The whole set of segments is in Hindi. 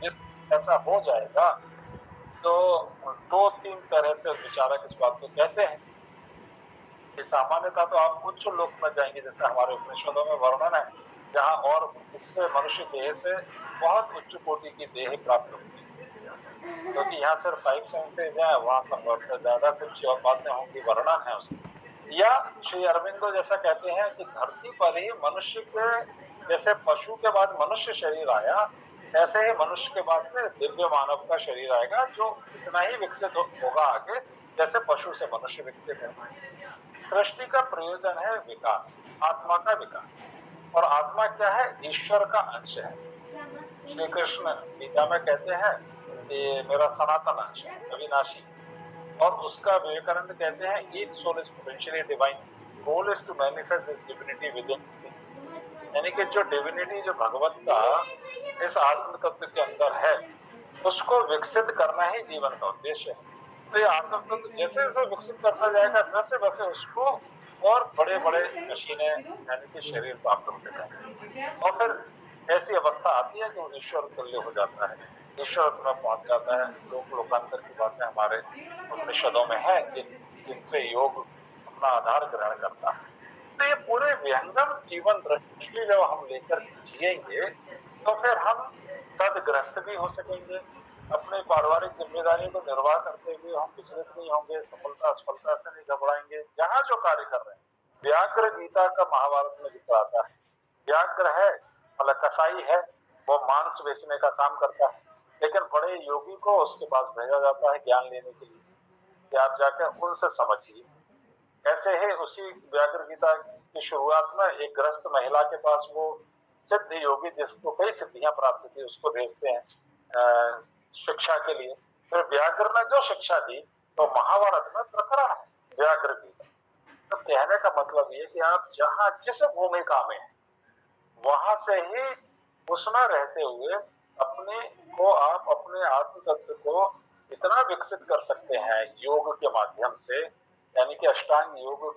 जिस ऐसा हो जाएगा तो 2-3 तरह से विचारक इस बात को कहते हैं कि सामान्यतः तो आप उच्च लोक में जाएंगे, जैसे हमारे उपनिषदों में वर्णन है, जहाँ और इससे मनुष्य देह से बहुत उच्च कोटि की देह प्राप्त होती है, क्योंकि यहाँ सिर्फ 5 सेंसेज है, वहां संभवतः ज्यादा कुछ और बातें होंगी, वर्णन है उसकी। या श्री अरविंदो जैसा कहते हैं कि धरती पर ही मनुष्य के, जैसे पशु के बाद मनुष्य शरीर आया, ऐसे ही मनुष्य के बाद में दिव्य मानव का शरीर आएगा, जो इतना ही विकसित होगा आगे जैसे पशु से मनुष्य विकसित है। सृष्टि का प्रयोजन है विकास, आत्मा का विकास। और आत्मा क्या है? ईश्वर का अंश है। श्री कृष्ण गीता में कहते हैं कि मेरा सनातन अंश है, अविनाशी। और उसका विवेकानंद कहते हैं each soul is potentially divine, goal is to manifest this divinity within. यानी कि जो डिविनिटी, जो भगवत्ता इस आत्म तत्व के अंदर है, उसको विकसित करना ही जीवन का उद्देश्य है। तो ये आत्म तत्व जैसे जैसे विकसित करता जाएगा, वैसे वैसे उसको और बड़े बड़े मशीनें यानी कि शरीर प्राप्त होते जाएंगे, और फिर ऐसी अवस्था आती है कि वो ईश्वर तुल्य हो जाता है, ईश्वर में पहुंच जाता है। लोकांतर की बातें हमारे उपनिषदों में है, जिनसे योग अपना आधार ग्रहण करता है। तो ये पूरे विहंगम जीवन दृष्टि जब हम लेकर जिएंगे, तो फिर हम सदग्रस्त भी हो सकेंगे, अपने पारिवारिक जिम्मेदारियों को निर्वाह करते हुए हम विचलित नहीं होंगे, सफलता असफलता से नहीं घबराएंगे, जहां जो कार्य कर रहे हैं। व्याघ्र गीता का महाभारत में जिक्र आता है। व्याघ्र है, मतलब कसाई है, वो मांस बेचने का काम करता है, लेकिन बड़े योगी को उसके पास भेजा जाता है ज्ञान लेने के लिए कि आप जाकर उनसे समझिए। ऐसे ही उसी व्याघ्र गीता की शुरुआत में एक ग्रस्त महिला के पास वो सिद्ध योगी, जिसको कई सिद्धियां प्राप्त थी, उसको भेजते हैं शिक्षा के लिए। फिर व्याघ्र ने जो शिक्षा दी तो महाभारत में प्रकरण है व्याघ्र गीता। तो कहने का मतलब ये कि आप जहां जिस भूमिका में हैं, वहां से ही उसमें रहते हुए अपने को, आप अपने आत्म तत्व को इतना विकसित कर सकते हैं योग के माध्यम से, यानी कि अष्टांग योग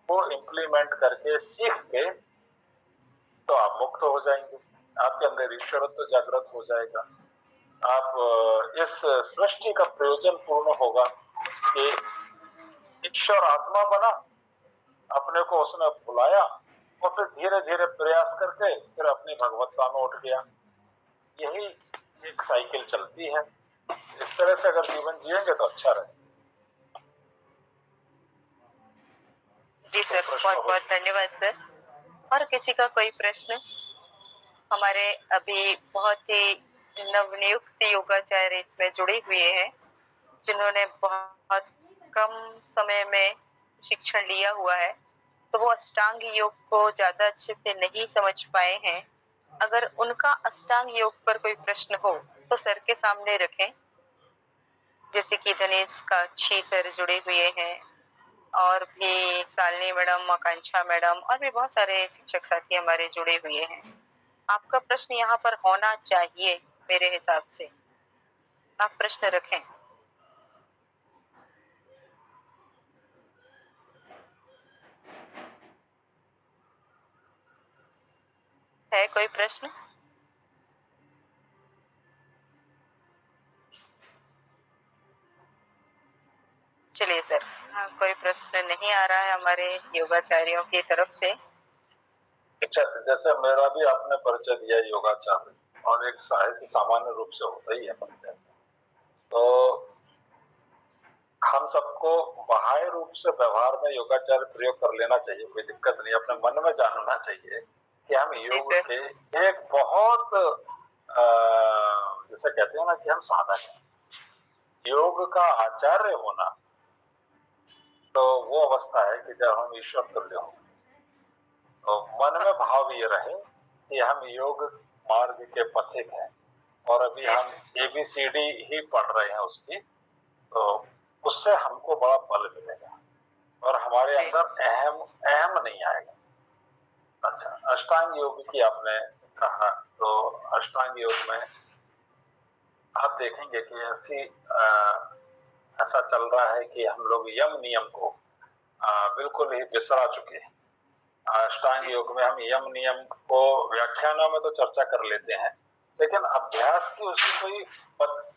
को इम्प्लीमेंट करके सीख के, तो आप मुक्त हो जाएंगे, आपके अंदर ईश्वरत्व जागृत हो जाएगा। आप इस सृष्टि का प्रयोजन पूर्ण होगा कि ईश्वर आत्मा बना, अपने को उसने बुलाया, और फिर धीरे धीरे प्रयास करके फिर अपनी भगवत्ता में उठ गया। यही एक साइकिल चलती है। इस तरह से अगर जीवन जिएंगे तो अच्छा रहे। जी सर, बहुत बहुत धन्यवाद सर। और किसी का कोई प्रश्न? हमारे अभी बहुत ही नवनियुक्त योगाचार्य इसमें जुड़े हुए हैं, जिन्होंने बहुत कम समय में शिक्षण लिया हुआ है, तो वो अष्टांग योग को ज्यादा अच्छे से नहीं समझ पाए हैं। अगर उनका अष्टांग योग पर कोई प्रश्न हो तो सर के सामने रखें। जैसे कि दिनेश काछी सर जुड़े हुए हैं, और भी शालिनी मैडम, आकांक्षा मैडम, और भी बहुत सारे शिक्षक साथी हमारे जुड़े हुए हैं। आपका प्रश्न यहाँ पर होना चाहिए मेरे हिसाब से। आप प्रश्न रखें। है कोई प्रश्न? चलिए सर, कोई प्रश्न नहीं आ रहा है हमारे योगाचार्यों की तरफ से। अच्छा, जैसे मेरा भी आपने परिचय दिया योगाचार्य, और एक साहित्य सामान्य रूप से होता ही है परिचय, तो हम सबको बाह्य रूप से व्यवहार में योगाचार्य प्रयोग कर लेना चाहिए, कोई दिक्कत नहीं। अपने मन में जानना चाहिए कि हम योग के एक बहुत जैसे कहते हैं ना कि हम साधक हैं। योग का आचार्य होना तो वो अवस्था है कि जब हम ईश्वर तुल्य हो, तो मन में भाव ये रहे कि हम योग मार्ग के पथिक हैं, और अभी हम ABCD ही पढ़ रहे हैं उसकी, तो उससे हमको बड़ा बल मिलेगा और हमारे अंदर अहम अहम नहीं आएगा। अच्छा, अष्टांग योग की आपने कहा, तो अष्टांग योग में आप देखेंगे कि ऐसा चल रहा है कि हम लोग यम नियम को बिल्कुल ही बिसरा चुके हैं। अष्टांग योग में हम यम नियम को व्याख्यानों में तो चर्चा कर लेते हैं, लेकिन अभ्यास की उसकी कोई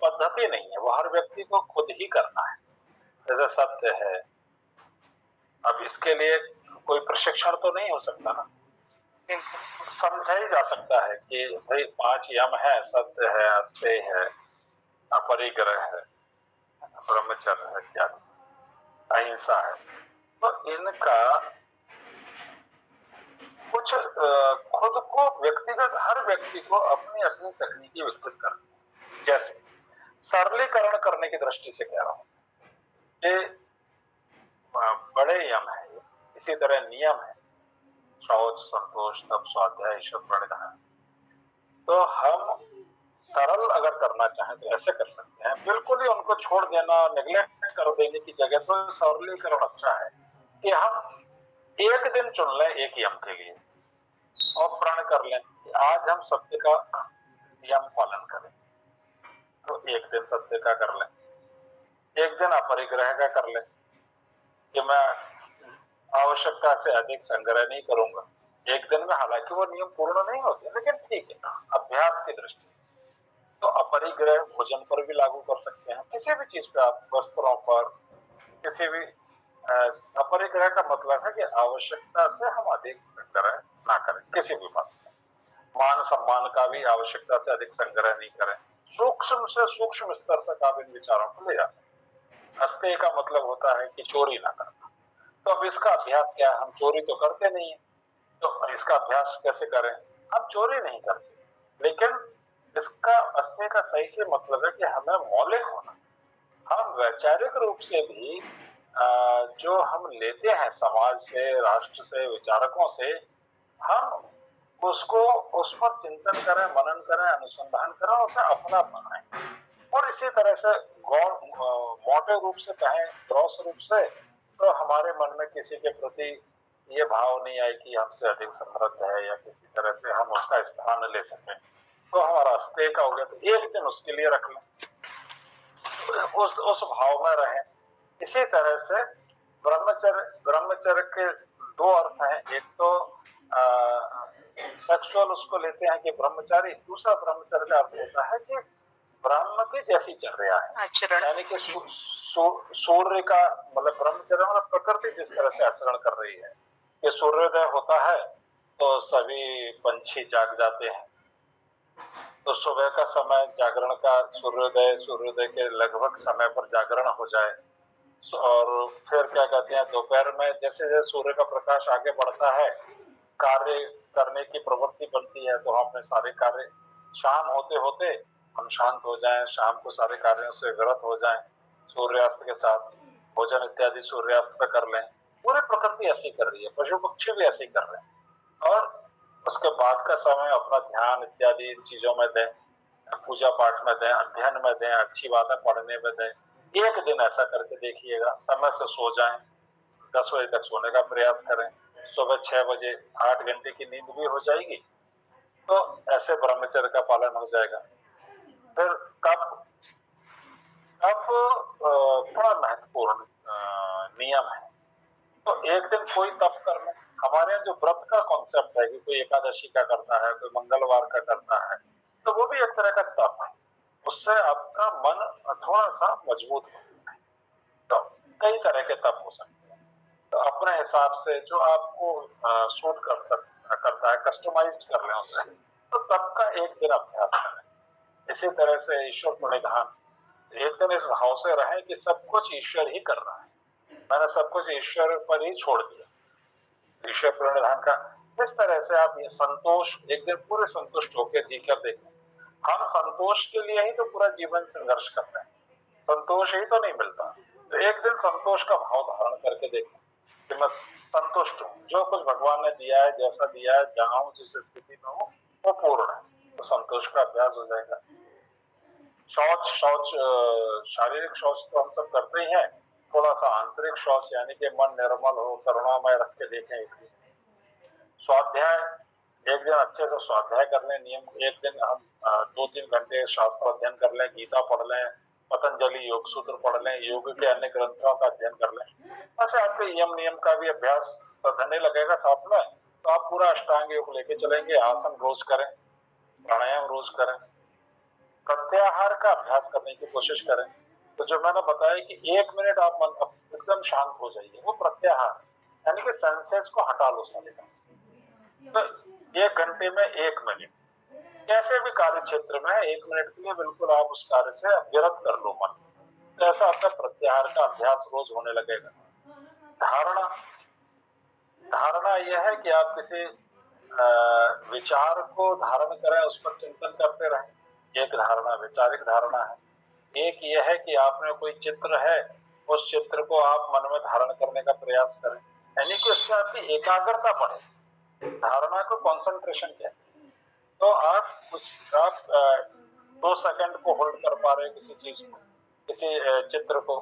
पद्धति नहीं है, वो हर व्यक्ति को खुद ही करना है। जैसे सत्य है, अब इसके लिए कोई प्रशिक्षण तो नहीं हो सकता ना, समझा ही जा सकता है कि भाई 5 यम है, सत्य है, अस्तेय है, अपरिग्रह है, ब्रह्मचर्य है, क्या अहिंसा है। तो इनका कुछ खुद को व्यक्तिगत हर व्यक्ति को अपनी अपनी तकनीकी विकसित करनी। जैसे सरलीकरण करने की दृष्टि से कह रहा हूं कि बड़े यम है, इसी तरह नियम है, शौच, संतोष, तप, स्वाध्याय, ईश्वर प्रणिधान। तो हम सरल अगर करना चाहें तो ऐसे कर सकते हैं, बिल्कुल ही उनको छोड़ देना, नेग्लेक्ट कर देने की जगह तो सरलीकरण अच्छा है कि हम एक दिन चुन लें एक यम के लिए और प्रण कर लें कि आज हम सत्य का यम पालन करें, तो एक दिन सत्य का कर लें, एक दिन अपरिग्रह का कर लें कि मैं आवश्यकता से अधिक संग्रह नहीं करूंगा। एक दिन में हालांकि वो नियम पूर्ण नहीं होते, लेकिन ठीक है, अभ्यास की दृष्टि। तो अपरिग्रह भोजन पर भी लागू कर सकते हैं, किसी भी चीज पे आप, वस्त्रों पर, किसी भी अपरिग्रह का मतलब है कि आवश्यकता से हम अधिक संग्रह ना करें किसी भी बात में। मान सम्मान का भी आवश्यकता से अधिक संग्रह नहीं करें। सूक्ष्म से सूक्ष्म स्तर तक आप इन विचारों को ले जाते हैं। अस्तेय का मतलब होता है कि चोरी ना करना। तो अब इसका अभ्यास क्या है? हम चोरी तो करते नहीं है, तो इसका अभ्यास कैसे करें? हम चोरी नहीं करते, लेकिन इसका अस्तेय का सही से मतलब है कि हमें मौलिक होना। हम वैचारिक रूप से भी जो हम लेते हैं समाज से, राष्ट्र से, विचारकों से, हम उसको उस पर चिंतन करें, मनन करें, अनुसंधान करें, उसे अपना बनाएं। और इसी तरह से मोटे रूप से कहें, ग्रॉस रूप से, तो हमारे मन में किसी के प्रति ये भाव नहीं आए कि हमसे अधिक समृद्ध है या किसी तरह से हम उसका स्थान ले सकें, तो हमारा अस्तेय का हो गया। तो एक दिन उसके लिए रख लें, उस भाव में रहें। इसी तरह से ब्रह्मचर्य के दो अर्थ हैं। एक तो सेक्सुअल उसको लेते हैं कि ब्रह्मचारी, दूसरा ब्रह्मचर्य का अर्थ होता है कि ब्रह्म की जैसी चर्या है, यानी कि सूर्य का मतलब ब्रह्मचर्य मतलब प्रकृति जिस तरह से आचरण कर रही है कि सूर्योदय होता है तो सभी पंछी जाग जाते हैं, तो सुबह का समय जागरण का, सूर्योदय के लगभग समय पर जागरण हो जाए, और फिर क्या कहते हैं, दोपहर में जैसे जैसे सूर्य का प्रकाश आगे बढ़ता है, कार्य करने की प्रवृत्ति बनती है, तो हम अपने सारे कार्य शाम होते होते हम शांत हो जाएं, शाम को सारे कार्यों से विरत हो जाएं, सूर्यास्त के साथ भोजन इत्यादि सूर्यास्त पे कर लें। पूरी प्रकृति ऐसी कर रही है, पशु पक्षी भी ऐसे कर रहे हैं। और उसके बाद का समय अपना ध्यान इत्यादि इन चीजों में दें, पूजा पाठ में दें, अध्ययन में दें, अच्छी बातें पढ़ने में दें। एक दिन ऐसा करके देखिएगा, समय से सो जाएं, 10 बजे तक सोने का प्रयास करें, सुबह 6 बजे 8 घंटे की नींद भी हो जाएगी, तो ऐसे ब्रह्मचर्य का पालन हो जाएगा। फिर कब बड़ा महत्वपूर्ण नियम है, तो एक दिन कोई तप कर ले। हमारे यहाँ जो व्रत का कॉन्सेप्ट है कि कोई एकादशी का करता है, कोई मंगलवार का करता है, तो वो भी एक तरह का तप है, उससे आपका मन थोड़ा सा मजबूत होता है। तो कई तरह के तप हो सकते हैं, तो अपने हिसाब से जो आपको सूट करता है, कस्टमाइज कर लें उसे, तो तप का एक दिन अभ्यास करें। इसी तरह से ईश्वर प्रणिधान, एक दिन इस भाव से रहें कि सब कुछ ईश्वर ही कर रहा है, मैंने सब कुछ ईश्वर पर ही छोड़ दिया, ईश्वर प्रणिधान का। इस तरह से आप ये संतोष, एक दिन पूरे संतुष्ट होकर जी कर देखें। हम संतोष के लिए ही तो पूरा जीवन संघर्ष करते हैं, संतोष ही तो नहीं मिलता, तो एक दिन संतोष का भाव धारण करके देखें कि मैं संतुष्ट हूँ, जो कुछ भगवान ने दिया है, जैसा दिया है, जहां हूँ, जिस स्थिति में हूँ, वो पूर्ण है, तो संतोष का अभ्यास हो जाएगा। शौच शारीरिक शौच तो हम सब करते ही हैं, थोड़ा सा आंतरिक शौच यानी कि मन निर्मल हो, करुणामय रख के देखें। एक दिन स्वाध्याय, एक दिन अच्छे से स्वाध्याय कर लें, नियम एक दिन हम 2-3 घंटे शास्त्र अध्ययन कर लें, गीता पढ़ लें, पतंजलि योग सूत्र पढ़ लें, योग के अन्य ग्रंथों का अध्ययन कर लें। अच्छा, आपके यम नियम का भी अभ्यास धरने लगेगा साथ में, तो आप पूरा अष्टांग योग लेके चलेंगे। आसन रोज करें, प्राणायाम रोज करें, प्रत्याहार का अभ्यास करने की कोशिश करें। तो जो मैंने बताया कि 1 मिनट आप मन एकदम शांत हो जाइए, वो प्रत्याहार यानी कि सेंसेस को हटा लो सारे का। तो 1 घंटे में 1 मिनट कैसे भी कार्य क्षेत्र में 1 मिनट के लिए बिल्कुल आप उस कार्य से विरत कर लो मन। तो ऐसा आपका प्रत्याहार का अभ्यास रोज होने लगेगा। धारणा, धारणा यह है कि आप किसी विचार को धारण करें, उस पर चिंतन करते रहें। एक धारणा वैचारिक धारणा है। एक यह है कि आपने कोई चित्र है, उस चित्र को आप मन में धारण करने का प्रयास करें, यानी कि उससे आपकी एकाग्रता बढ़े। धारणा को कंसंट्रेशन कहते हैं। तो आप 2 सेकंड को होल्ड कर पा रहे हैं किसी चीज को, किसी चित्र को,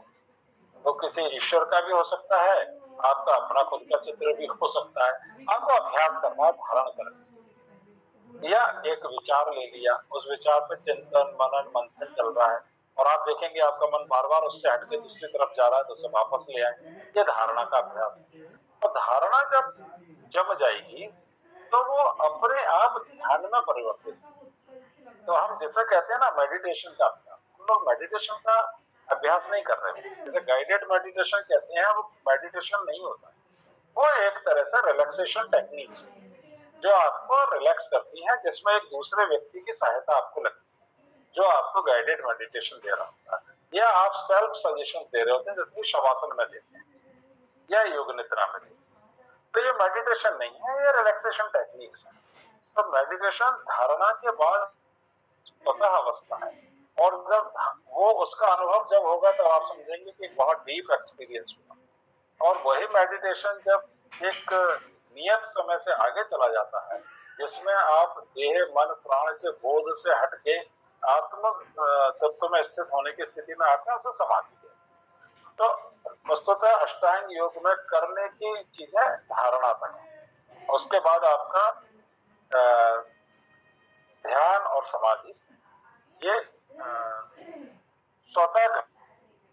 तो किसी ईश्वर का भी हो सकता है, आपका अपना खुद का चित्र भी हो सकता है। आपको अभ्यास करना, धारण करना। या एक विचार ले लिया, उस विचार पे चिंतन मनन मंथन चल रहा है और आप देखेंगे आपका मन बार बार उससे हटके दूसरी तरफ जा रहा है, तो उसे वापस ले आए। ये धारणा का अभ्यास है। और धारणा जब जम जाएगी तो वो अपने आप ध्यान में परिवर्तित। तो हम जैसे कहते हैं ना मेडिटेशन का अभ्यास, हम लोग मेडिटेशन का अभ्यास नहीं कर रहे हैं। जैसे गाइडेड मेडिटेशन कहते हैं, वो मेडिटेशन नहीं होता है, वो एक तरह से रिलैक्सेशन टेक्निक है जो आपको रिलैक्स करती है, जिसमें एक दूसरे व्यक्ति की सहायता आपको लगती है, जो आपको गाइडेड मेडिटेशन दे रहा होता है, या आप सेल्फ सजेशन दे रहे होते हैं, जैसे शवासन में देते हैं या योग निद्रा में देते हैं। तो ये मेडिटेशन नहीं है, ये रिलैक्सेशन टेक्निक्स है। तो मेडिटेशन धारणा के बाद स्वतः अवस्था है, और जब वो उसका अनुभव जब होगा तो आप समझेंगे कि बहुत डीप एक्सपीरियंस हुआ। और वही मेडिटेशन जब एक नियत समय से आगे चला जाता है, जिसमें आप देह मन प्राण के बोध से हटके आत्म तत्व में स्थित होने की स्थिति में आते हैं, उसे समाधि है। तो वस्तुतः अष्टांग योग में करने की चीजें धारणा तक है। उसके बाद आपका ध्यान और समाधि, ये स्वतः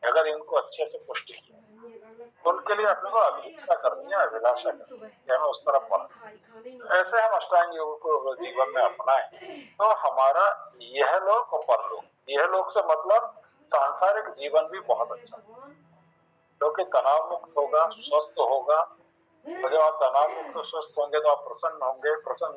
अगर इनको अच्छे से पुष्टि किया तो उनके लिए अपने को अभिलाषा करनी है, अभिलाषा करनी है कि हमें उस तरफ बढ़ना। ऐसे हम अष्टांग योग को जीवन में अपनाएं तो हमारा यह लोक और परलोक, यह लोक से मतलब सांसारिक जीवन भी बहुत अच्छा, क्योंकि तनाव मुक्त होगा, स्वस्थ होगा। और जब आप तनाव मुक्त और स्वस्थ होंगे तो आप प्रसन्न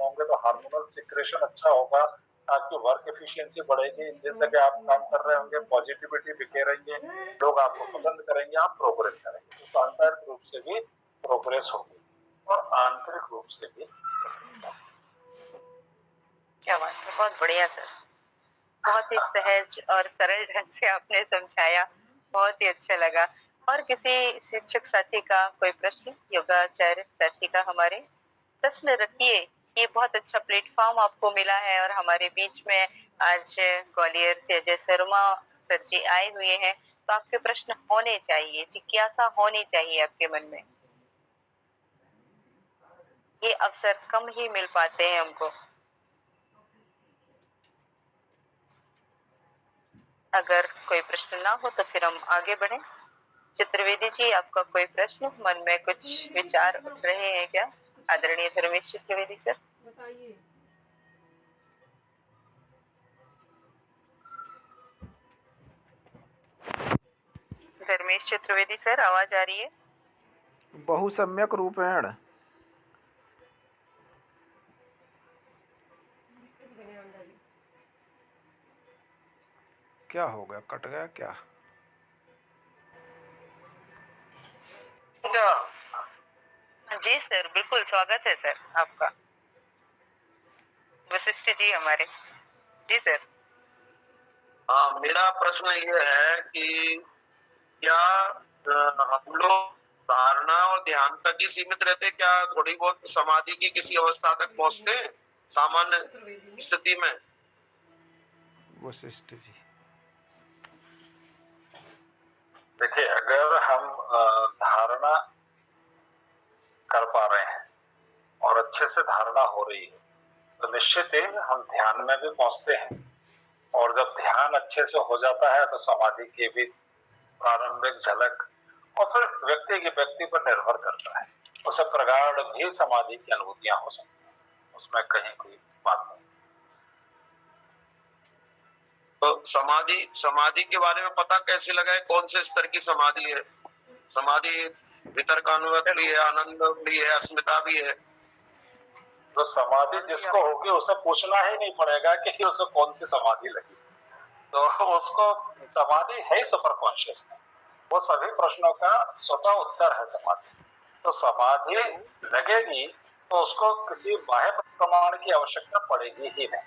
होंगे तो हार्मोनल सिक्रेशन अच्छा होगा, आपकी वर्क एफिशिएंसी बढ़ेगी, जिस जगह आप काम कर रहे होंगे पॉजिटिविटी बिखेरेंगे, लोग आपको पसंद करेंगे, आप प्रोग्रेस करेंगे। तो सांसारिक रूप से भी प्रोग्रेस होगी और आंतरिक रूप से भी। क्या बात है, बहुत बढ़िया सर, बहुत ही सहज और सरल ढंग से आपने समझाया, बहुत ही अच्छा लगा। और किसी शिक्षक साथी का कोई प्रश्न, योगाचार्य साथी का हमारे प्रश्न रखिए। ये बहुत अच्छा प्लेटफॉर्म आपको मिला है और हमारे बीच में आज ग्वालियर से अजय शर्मा सर जी आए हुए हैं, तो आपके प्रश्न होने चाहिए, जिज्ञासा होनी चाहिए आपके मन में। ये अवसर कम ही मिल पाते हैं हमको। अगर कोई प्रश्न ना हो तो फिर हम आगे बढ़ें। चतुर्वेदी जी, आपका कोई प्रश्न, मन में कुछ विचार उठ रहे हैं क्या? आदरणीय धर्मेश चतुर्वेदी सर, बताइए। धर्मेश चतुर्वेदी सर, आवाज आ रही है? बहु सम्यक रूपेण। क्या हो गया, कट गया क्या? जी सर, बिल्कुल स्वागत है सर आपका। वशिष्ठ जी हमारे। जी सर। हाँ, मेरा प्रश्न ये है कि क्या हम लोग धारणा और ध्यान तक ही सीमित रहते, क्या थोड़ी बहुत समाधि की किसी अवस्था तक पहुंचते हैं सामान्य स्थिति में? वशिष्ठ जी, देखिए, अगर हम धारणा कर पा रहे हैं और अच्छे से धारणा हो रही है तो निश्चित ही हम ध्यान में भी पहुंचते हैं। और जब ध्यान अच्छे से हो जाता है तो समाधि की भी प्रारंभिक झलक, और फिर व्यक्ति की व्यक्ति पर निर्भर करता है, उसे प्रगाढ़ भी समाधि की अनुभूतियां हो सकती हैं, उसमें कहीं कोई बात नहीं। तो समाधि समाधि के बारे में पता कैसे लगाए, कौन से स्तर की समाधि है? समाधि वितर्कानुगत भी है, आनंद भी है, अस्मिता भी है। तो समाधि जिसको होगी उसे पूछना ही नहीं पड़ेगा कि उसे कौन सी समाधि लगी, तो उसको समाधि है ही सुपर कॉन्शियस। वो सभी प्रश्नों का स्वतः उत्तर है समाधि। तो समाधि लगेगी तो उसको किसी बाह्य प्रमाण की आवश्यकता पड़ेगी ही नहीं,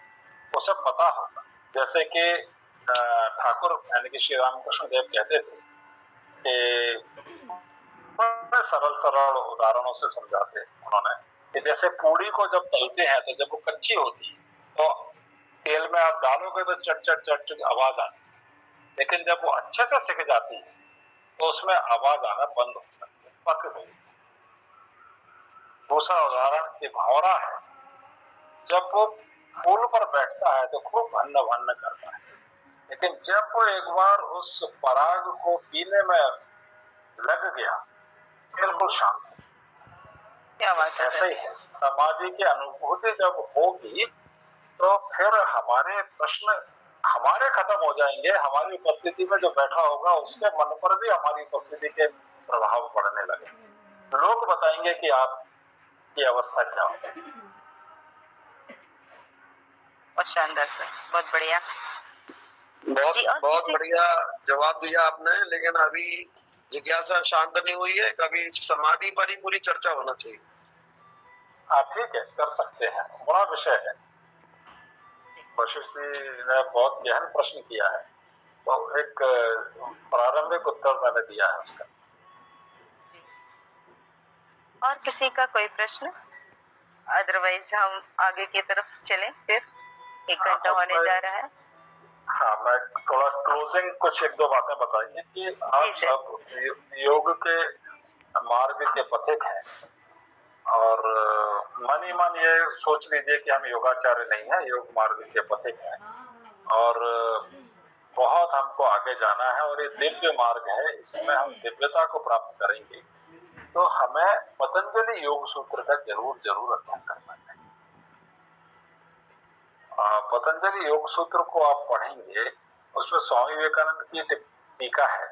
उसे पता होगा। जैसे कि ठाकुर यानी कि श्री रामकृष्ण देव कहते थे कि बड़े सरल सरल उदाहरणों से समझाते उन्होंने कि जैसे पूड़ी को जब तलते हैं तो जब वो कच्ची होती है तो तेल में आप डालोगे तो चट चट चट चट आवाज आती है, लेकिन जब वो अच्छे से सिक जाती है तो उसमें आवाज आना बंद हो सकती है, पक गई। दूसरा उदाहरण एक भंवरा है, जब वो फूल पर बैठता है तो खूब भन्न भन्न करता है, लेकिन जब वो एक बार उस पराग को पीने में लग गया बिल्कुल शांत। क्या बात है। ऐसे ही है, समाधि की अनुभूति जब होगी तो फिर हमारे प्रश्न हमारे खत्म हो जाएंगे। हमारी उपस्थिति में जो बैठा होगा उसके मन पर भी हमारी उपस्थिति के प्रभाव पड़ने लगे। लोग बताएंगे कि आपकी अवस्था क्या हो। बहुत शानदार सर, बहुत बढ़िया। बहुत बढ़िया जवाब दिया आपने, लेकिन अभी जिज्ञासा शांत नहीं हुई है। कभी समाधि पर ही पूरी चर्चा होना चाहिए। हाँ ठीक है, कर सकते हैं, बड़ा विषय है। वशिष्ठ जी ने बहुत गहन प्रश्न किया है, तो एक प्रारंभिक उत्तर मैंने दिया है उसका। और किसी का कोई प्रश्न? अदरवाइज हम आगे की तरफ चलें, फिर 1 घंटा होने जा रहा है। हाँ, मैं थोड़ा क्लोजिंग कुछ 1-2 बातें बताइए कि आप सब योग के मार्ग के पथिक हैं और मन ही मन ये सोच लीजिए कि हम योगाचार्य नहीं है, योग मार्ग के पथिक हैं और बहुत हमको आगे जाना है और ये दिव्य मार्ग है, इसमें हम दिव्यता को प्राप्त करेंगे। तो हमें पतंजलि योग सूत्र का जरूर अध्ययन करना चाहिए। पतंजलि योग सूत्र को आप पढ़ेंगे, उसमें स्वामी विवेकानंद की टीका है,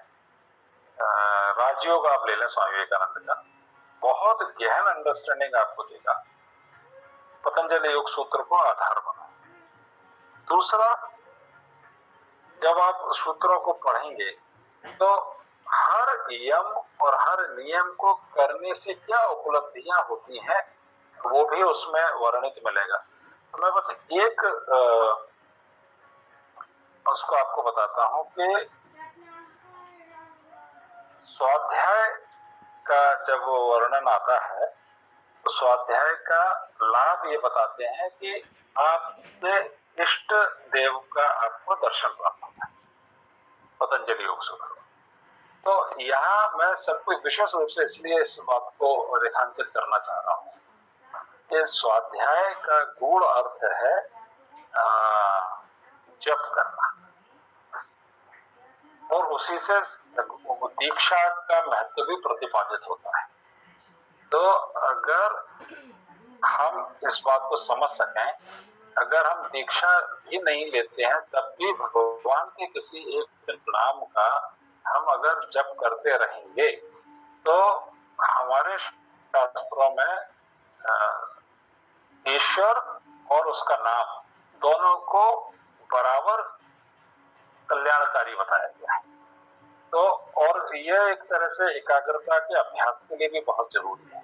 राजयोग आप ले लें स्वामी विवेकानंद का, बहुत गहन अंडरस्टैंडिंग आपको देगा। पतंजलि योग सूत्र को आधार बनाओ। दूसरा, जब आप सूत्रों को पढ़ेंगे तो हर यम और हर नियम को करने से क्या उपलब्धियां होती हैं वो भी उसमें वर्णित मिलेगा। तो मैं बस एक उसको आपको बताता हूं कि स्वाध्याय का जब वो वर्णन आता है तो स्वाध्याय का लाभ ये बताते हैं कि आपके इष्ट देव का आपको दर्शन प्राप्त होता है पतंजलि योग सूत्र। तो यहाँ मैं सबको विशेष रूप से इसलिए इस बात को रेखांकित करना चाह रहा हूँ कि स्वाध्याय का गूढ़ अर्थ है जप करना, और उसी से दीक्षा का महत्व भी प्रतिपादित होता है। तो अगर हम इस बात को समझ सकें, अगर हम दीक्षा ही नहीं लेते हैं तब भी भगवान के किसी एक नाम का हम अगर जप करते रहेंगे तो हमारे शास्त्रों में ईश्वर और उसका नाम दोनों को बराबर कल्याणकारी बताया गया है। तो और यह एक तरह से एकाग्रता के अभ्यास के लिए भी बहुत जरूरी है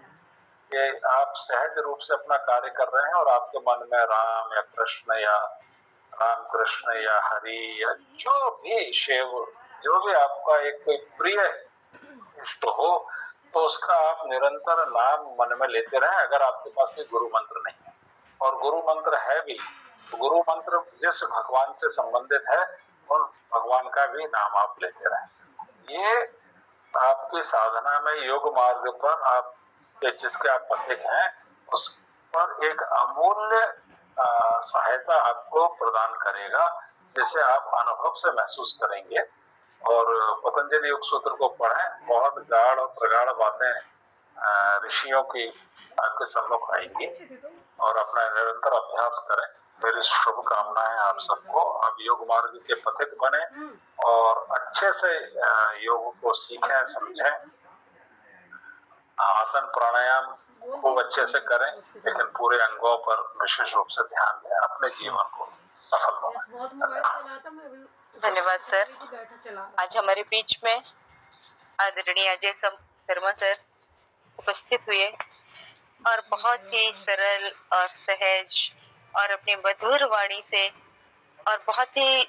कि आप सहज रूप से अपना कार्य कर रहे हैं और आपके मन में राम या कृष्ण या राम कृष्ण या हरि या जो भी शिव, जो भी आपका एक कोई प्रिय इष्ट हो, तो उसका आप निरंतर नाम मन में लेते रहें। अगर आपके पास कोई गुरु मंत्र नहीं है, और गुरु मंत्र है भी, तो गुरु मंत्र जिस भगवान से संबंधित है उन भगवान का भी नाम आप लेते रहें। ये आपकी साधना में योग मार्ग पर आप जिसके आप पथिक हैं उस पर एक अमूल्य सहायता आपको प्रदान करेगा, जिसे आप अनुभव से महसूस करेंगे। और पतंजलि योग सूत्र को पढ़ें, बहुत गाढ़ और प्रगाढ़ बातें ऋषियों की आपके सम्मुख आएंगी, और अपना निरंतर अभ्यास करें। मेरी शुभकामनाएं आप सबको। आप योग मार्ग के पथिक बने और अच्छे से योग को सीखें, समझें। आसन प्राणायाम खूब अच्छे से करें, लेकिन पूरे अंगों पर विशेष रूप से ध्यान दें, अपने जीवन को सफल बनाएं। धन्यवाद सर। आज हमारे बीच में आदरणीय अजय शर्मा सर उपस्थित हुए और बहुत ही सरल और सहज और अपनी मधुर वाणी से और बहुत ही